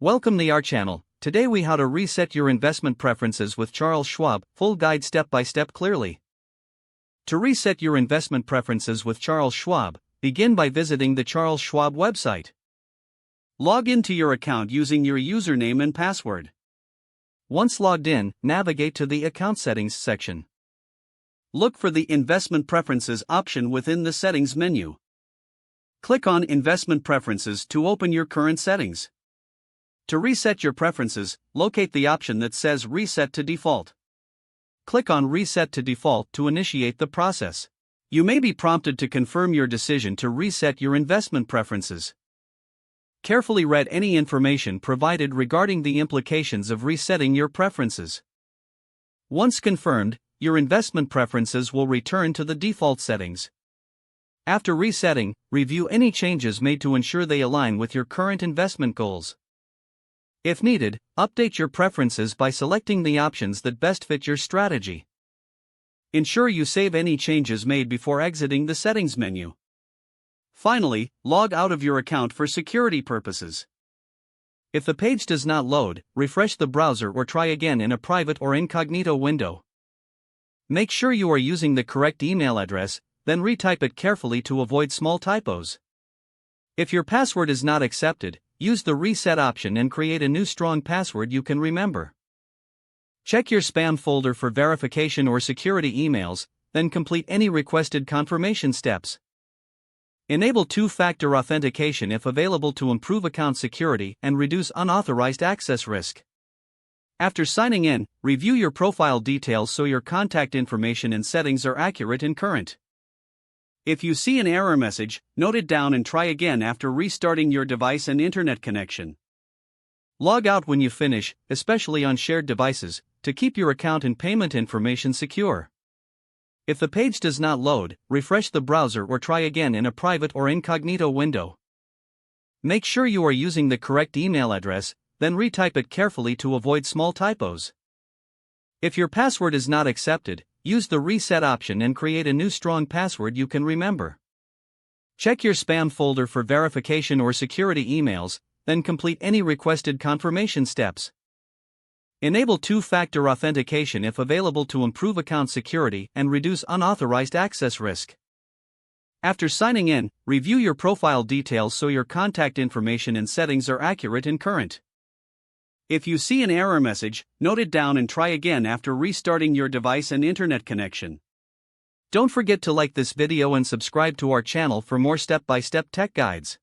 Welcome to our channel. Today we how to reset your investment preferences with Charles Schwab, full guide step by step clearly. To reset your investment preferences with Charles Schwab, begin by visiting the Charles Schwab website. Log into your account using your username and password. Once logged in, navigate to the Account Settings section. Look for the Investment Preferences option within the Settings menu. Click on Investment Preferences to open your current settings. To reset your preferences, locate the option that says Reset to Default. Click on Reset to Default to initiate the process. You may be prompted to confirm your decision to reset your investment preferences. Carefully read any information provided regarding the implications of resetting your preferences. Once confirmed, your investment preferences will return to the default settings. After resetting, review any changes made to ensure they align with your current investment goals. If needed, update your preferences by selecting the options that best fit your strategy. Ensure you save any changes made before exiting the settings menu. Finally, log out of your account for security purposes. If the page does not load, refresh the browser or try again in a private or incognito window. Make sure you are using the correct email address, then retype it carefully to avoid small typos. If your password is not accepted, use the reset option and create a new strong password you can remember. Check your spam folder for verification or security emails, then complete any requested confirmation steps. Enable two-factor authentication if available to improve account security and reduce unauthorized access risk. After signing in, review your profile details so your contact information and settings are accurate and current. If you see an error message, note it down and try again after restarting your device and internet connection. Log out when you finish, especially on shared devices, to keep your account and payment information secure. If the page does not load, refresh the browser or try again in a private or incognito window. Make sure you are using the correct email address, then retype it carefully to avoid small typos. If your password is not accepted, use the reset option and create a new strong password you can remember. Check your spam folder for verification or security emails, then complete any requested confirmation steps. Enable two-factor authentication if available to improve account security and reduce unauthorized access risk. After signing in, review your profile details so your contact information and settings are accurate and current. If you see an error message, note it down and try again after restarting your device and internet connection. Don't forget to like this video and subscribe to our channel for more step-by-step tech guides.